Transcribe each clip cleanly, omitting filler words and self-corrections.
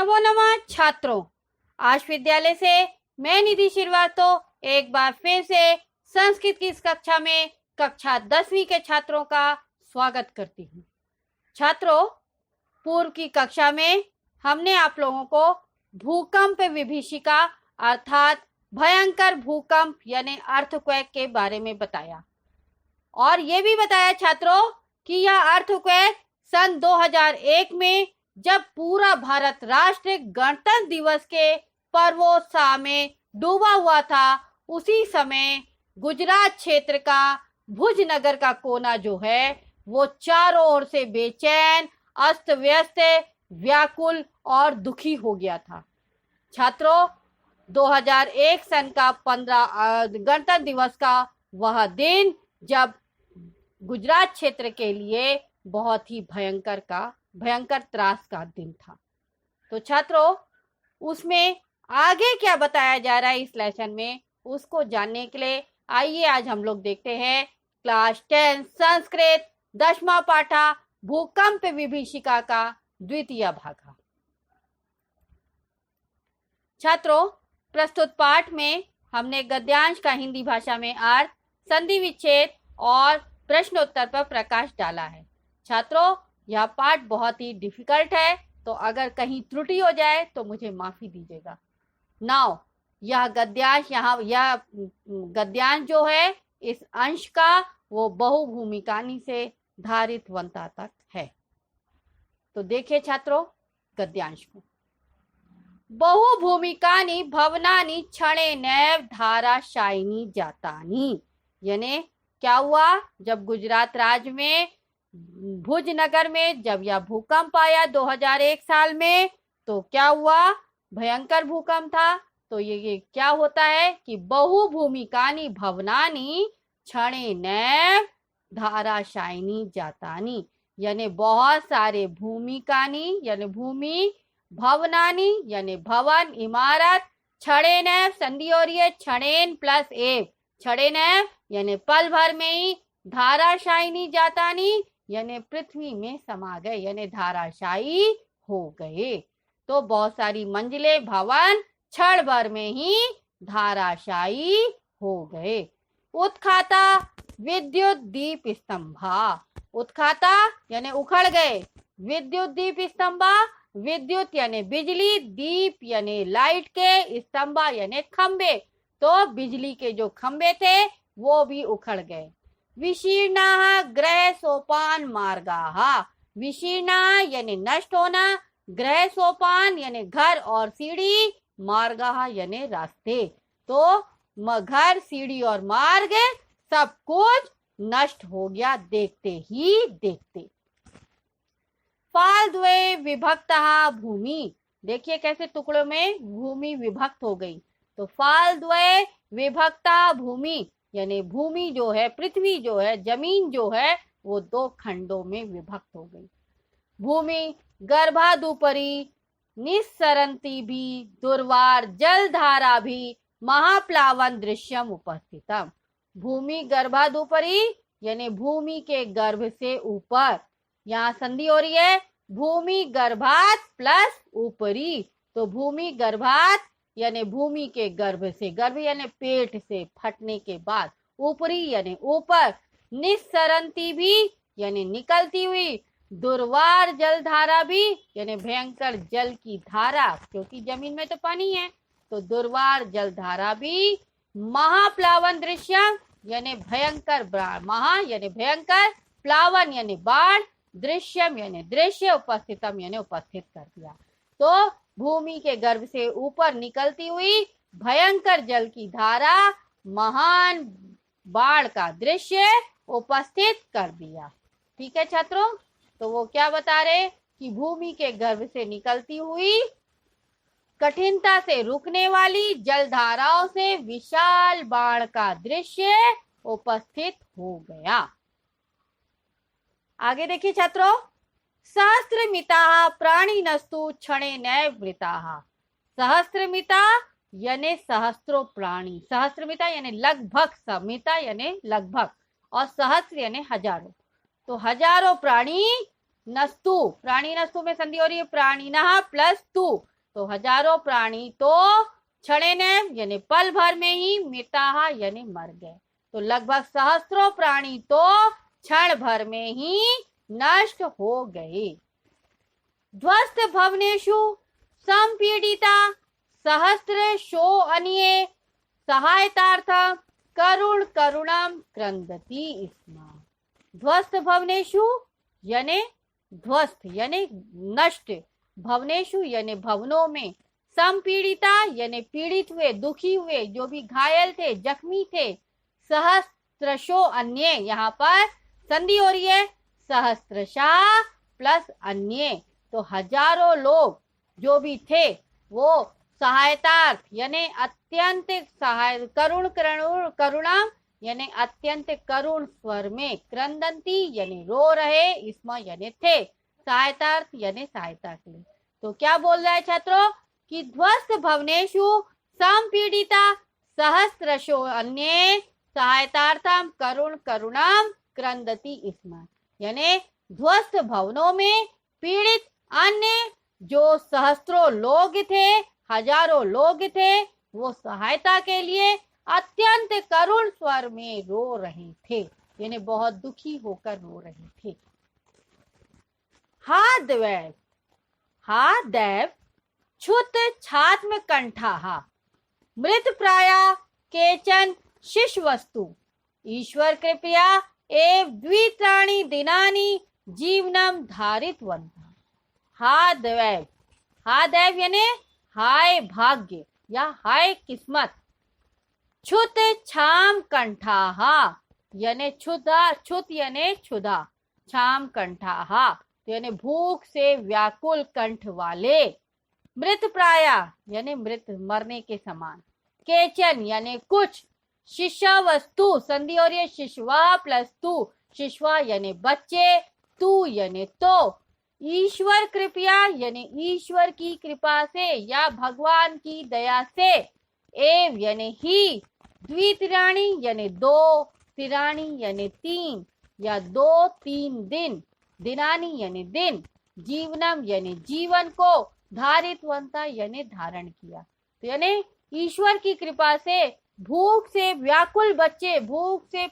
नमो नमः छात्रों। आज विद्यालय से मैं निधि श्रीवास्तव एक बार फिर से संस्कृत की इस कक्षा में कक्षा 10वीं के छात्रों का स्वागत करती हूँ। छात्रों, पूर्व की कक्षा में हमने आप लोगों को भूकंप विभीषिका अर्थात भयंकर भूकंप यानी अर्थक्वेक के बारे में बताया और ये भी बताया छात्रों कि यह अर्थक्वेक सन 2001 में जब पूरा भारत राष्ट्र गणतंत्र दिवस के पर्वोत्साह में डूबा हुआ था, उसी समय गुजरात क्षेत्र का भुज नगर का कोना जो है वो चारों ओर से बेचैन, अस्त व्यस्त, व्याकुल और दुखी हो गया था। छात्रों, 2001 सन का 15 गणतंत्र दिवस का वह दिन जब गुजरात क्षेत्र के लिए बहुत ही भयंकर त्रास का दिन था। तो छात्रों, उसमें आगे क्या बताया जा रहा है इस लेसन में, उसको जानने के लिए आइए आज हम लोग देखते हैं क्लास 10 संस्कृत 10वां पाठा भूकंप विभीषिका का द्वितीय भाग। छात्रों, प्रस्तुत पाठ में हमने गद्यांश का हिंदी भाषा में अर्थ, संधि विच्छेद और प्रश्नोत्तर पर प्रकाश डाला है। छात्रों, यह पाठ बहुत ही डिफिकल्ट है, तो अगर कहीं त्रुटि हो जाए तो मुझे माफी दीजिएगा। नाउ यह गद्यांश जो है इस अंश का वो बहुभूमिकानी से धारित वंता तक है। तो देखिए छात्रों गद्यांश को। बहुभूमिकानी भवनानी क्षणेनैव धाराशायिनी जातानी, यानी क्या हुआ, जब गुजरात राज्य में भुज नगर में जब यह भूकंप आया 2001 साल में, तो क्या हुआ, भयंकर भूकंप था। तो ये क्या होता है कि बहुभूमिकानी भवनानी क्षणेनैव धाराशायिनी जातानी, यानी बहुत सारे भूमिकानी यानी भूमि, भवनानी यानी भवन इमारत, क्षणेनैव संधि हो रही है क्षणेन प्लस एव, क्षणेनैव यानी पल भर में ही, धाराशायिनी जातानी यानी पृथ्वी में समा गए यानी धाराशायी हो गए। तो बहुत सारी मंजिलें भवन क्षण भर में ही धाराशायी हो गए। उत्खाता विद्युत दीप स्तंभा, उत्खाता यानी उखड़ गए, विद्युत दीप स्तंभा विद्युत यानी बिजली, दीप यानी लाइट के, स्तंभा यानी खंबे, तो बिजली के जो खंबे थे वो भी उखड़ गए। विशीर्णा ग्रह सोपान मार्गा, विशीर्णा यानी नष्ट होना, ग्रह सोपान यानी घर और सीढ़ी, मार्गा यानी रास्ते, तो घर सीढ़ी और मार्ग सब कुछ नष्ट हो गया देखते ही देखते। फालद्वये विभक्ता भूमि, देखिए कैसे टुकड़ों में भूमि विभक्त हो गई। तो फालद्वये विभक्ता भूमि यानी भूमि जो है, पृथ्वी जो है, जमीन जो है वो दो खंडों में विभक्त हो गई। भूमि गर्भादुपरी निस्सरंती भी दुर्वार जलधारा भी महाप्लावन दृश्यम उपस्थितम, भूमि गर्भादुपरी यानी भूमि के गर्भ से ऊपर, यहाँ संधि हो रही है भूमि गर्भात प्लस ऊपरी, तो भूमि गर्भात यानी भूमि के गर्भ से, गर्भ यानी पेट से फटने के बाद, ऊपरी यानी ऊपर, निस्सरंती भी यानी निकलती हुई, दुर्वार जलधारा भी यानी भयंकर जल की धारा, क्योंकि जमीन में तो पानी है, तो दुर्वार जलधारा भी, महाप्लावन दृश्य यानी भयंकर, महा यानी भयंकर, प्लावन यानी बाढ़, दृश्यम यानी दृश्य, उपस्थितम यानी उपस्थित कर दिया। तो भूमि के गर्भ से ऊपर निकलती हुई भयंकर जल की धारा, महान बाढ़ का दृश्य उपस्थित कर दिया। ठीक है छात्रों, तो वो क्या बता रहे कि भूमि के गर्भ से निकलती हुई कठिनता से रुकने वाली जलधाराओं से विशाल बाढ़ का दृश्य उपस्थित हो गया। आगे देखिए छात्रों, सहस्त्रमिता प्राणिनस्तु क्षणेनैव मृताः, सहस्त्रमिता यानी सहस्त्रों प्राणी, सहस्त्रमिता यानी लगभग, समिता यानी लगभग और सहस्त्र यानी हजारों, तो हजारों प्राणी नस्तु, प्राणी नस्तु में संधि हो रही है प्राणिनः प्लस तु, तो हजारों प्राणी तो क्षणेन यानी पल भर में ही मृताः यानी मर गए। तो लगभग सहस्त्रों प्राणी तो क्षण भर में ही नष्ट हो गए। ध्वस्त भवनेषु संपीडिता सहस्रशो अन्ये सहायतार्थं करुणं क्रंदति स्म। ध्वस्त भवनेषु यानी ध्वस्त यानी नष्ट, भवनेषु यानी भवनों में, संपीड़िता यानी पीड़ित हुए, दुखी हुए, जो भी घायल थे, जख्मी थे, सहस्त्रशो अन्य, यहाँ पर संधि हो रही है, सहस्त्रशा प्लस अन्य, तो हजारों लोग जो भी थे वो सहायतार्थ यानी अत्यंत सहाय, करुणा यानी अत्यंत करुण स्वर में, क्रंदंती यानी रो रहे, इसमें यानी थे, सहायतार्थ यानी सहायता के लिए। तो क्या बोल रहा है छात्रों कि ध्वस्त भवनेषु संपीड़िता सहस्रशो अन्ये सहायतार्थम करुणाम क्रंदति स्म, यानी ध्वस्त भवनों में पीड़ित अन्य जो सहस्त्रों लोग थे, हजारों लोग थे, वो सहायता के लिए अत्यंत करुण स्वर में रो रहे थे, यानी बहुत दुखी होकर रो रहे थे। हा दैव क्षुत छात्म कंठाः मृत प्राया केचन शिशवस्तु ईश्वर कृपया एव द्वित्राणि दिनानि जीवनम धारितवन्तः। हा दैव यानी हाय भाग्य या हाय किस्मत, क्षुत छाम कंठाः यानी क्षुत यानी क्षुधा, छाम कंठाः यानी भूख से व्याकुल कंठ वाले, मृत प्राया यानी मृत मरने के समान, केचन यानी कुछ, शिष्य वस्तु संधि और ये शिशवा प्लस तू, शिशवा यानी बच्चे, तू यानी तो, ईश्वर कृपया यानी ईश्वर की कृपा से या भगवान की दया से, एव यानी ही, द्वितिराणी यानी दो, तिराणी यानी तीन या दो तीन दिन, दिनानी यानी दिन, जीवनम यानी जीवन को, धारितवंता यानी धारण किया। तो यानी ईश्वर की कृपा से भूख से व्याकुल बच्चे, भूख से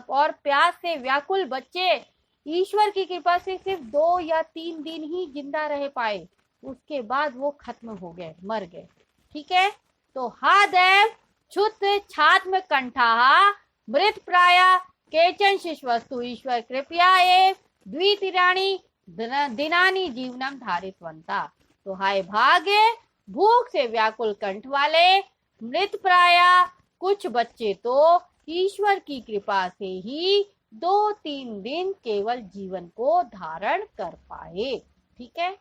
और प्यास से व्याकुल बच्चे ईश्वर की कृपा से सिर्फ 2 या 3 दिन ही जिंदा रह पाए, उसके बाद वो खत्म हो गए, मर गए। ठीक है, तो हा दैव क्षुत छात्म कंठाः मृत प्राया केचन शिशवस्तु ईश्वर कृपया एव द्वितिराणी दिनानि जीवनम धारितवंता। तो हाय भाग्य भूख से व्याकुल कंठ वाले, मृत प्राया कुछ बच्चे तो ईश्वर की कृपा से ही 2-3 दिन केवल जीवन को धारण कर पाए। ठीक है,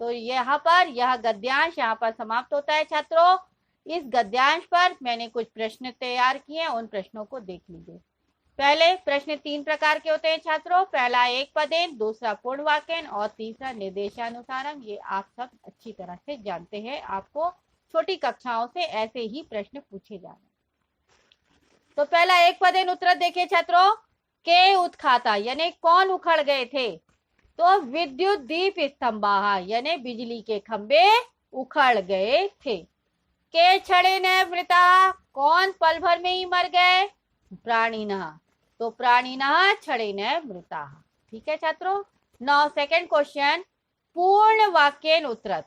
तो यहाँ पर यह गद्यांश यहाँ पर समाप्त होता है छात्रों। इस गद्यांश पर मैंने कुछ प्रश्न तैयार किए हैं, उन प्रश्नों को देख लीजिए। पहले प्रश्न 3 प्रकार के होते हैं छात्रों, पहला एक पदेन, दूसरा पूर्ण वाक्यन और तीसरा निर्देशानुसारम। ये आप सब अच्छी तरह से जानते हैं, आपको छोटी कक्षाओं से ऐसे ही प्रश्न पूछे जा रहे हैं। तो पहला एक पदेन उत्तर देखिए छात्रों, के उत्खाता यानी कौन उखड़ गए थे, तो विद्युत दीप स्तंभा यानी बिजली के खंबे उखड़ गए थे। के क्षणेन मृता कौन पल भर में ही मर गए, प्राणिनः, तो प्राणिनः क्षणेन मृता। ठीक है छात्रों। नाउ सेकंड क्वेश्चन, पूर्ण वाक्येन उत्तरत्।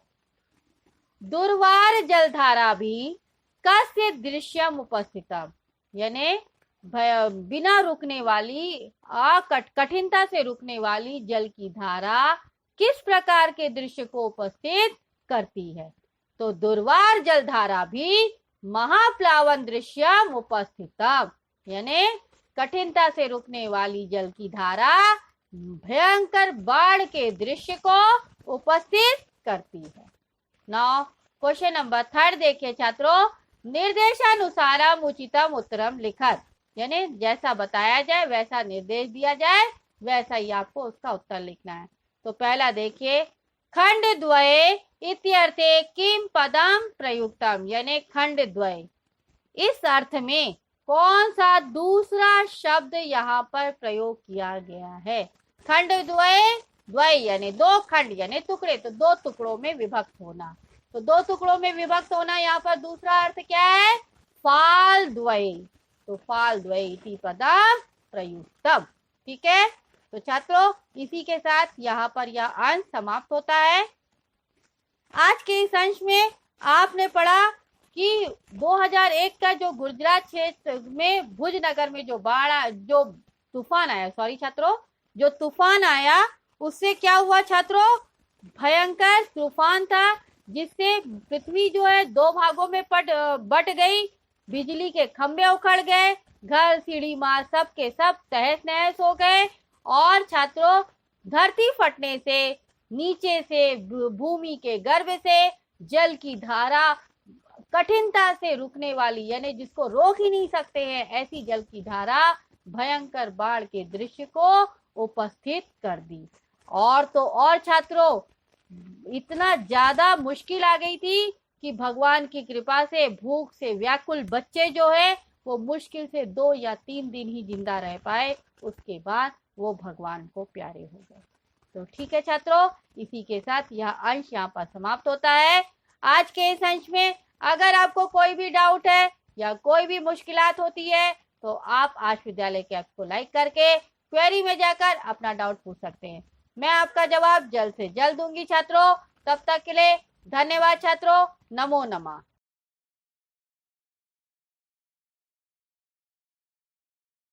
दुर्वार जलधारा भी कस्य दृश्यम उपस्थितम, यानी बिना रुकने वाली कठिनता से रुकने वाली जल की धारा किस प्रकार के दृश्य को उपस्थित करती है, तो दुर्वार जलधारा भी महाप्लावन दृश्यम उपस्थितम, यानी कठिनता से रुकने वाली जल की धारा भयंकर बाढ़ के दृश्य को उपस्थित करती है। नाउ क्वेश्चन नंबर 3 देखिए छात्रों, निर्देशानुसारम उचितम उत्तरम लिखत, यानी जैसा बताया जाए वैसा निर्देश दिया जाए वैसा ही आपको उसका उत्तर लिखना है। तो पहला देखिए, खंड द्वये इत्यर्थे किम पदम प्रयुक्तम, यानी खंड द्वय, इस अर्थ में कौन सा दूसरा शब्द यहाँ पर प्रयोग किया गया है। खंड द्वय, द्वय यानी 2 खंड यानी टुकड़े, तो 2 टुकड़ों में विभक्त होना, तो दो टुकड़ों में विभक्त होना, यहाँ पर दूसरा अर्थ क्या है, फाल द्वय। तो फाल द्वय इति पदम प्रयुक्तम। ठीक है, तो छात्रों इसी के साथ यहाँ पर यह अंश समाप्त होता है। आज के इस अंश में आपने पढ़ा कि 2001 का जो गुजरात क्षेत्र में भुज नगर में जो तूफान आया, सॉरी छात्रों, जो तूफान आया उससे क्या हुआ छात्रों, भयंकर तूफान था, जिससे पृथ्वी जो है दो भागों में बट गई, बिजली के खंभे उखड़ गए, घर सीढ़ी मार सब के सब तहस नहस हो गए, और छात्रों धरती फटने से नीचे से भूमि के गर्भ से जल की धारा कठिनता से रुकने वाली, यानी जिसको रोक ही नहीं सकते हैं, ऐसी जल की धारा भयंकर बाढ़ के दृश्य को उपस्थित कर दी। और तो और छात्रों इतना ज्यादा मुश्किल आ गई थी कि भगवान की कृपा से भूख से व्याकुल बच्चे जो है वो मुश्किल से 2 या 3 दिन ही जिंदा रह पाए, उसके बाद वो भगवान को प्यारे हो गए। तो ठीक है छात्रों, इसी के साथ यह अंश यहाँ पर समाप्त होता है। आज के इस अंश में अगर आपको कोई भी डाउट है या कोई भी मुश्किलात होती है तो आप आश विद्यालय के ऐप को लाइक करके क्वेरी में जाकर अपना डाउट पूछ सकते हैं। मैं आपका जवाब जल्द से जल्द दूंगी छात्रों। तब तक के लिए धन्यवाद छात्रों। नमो नमः।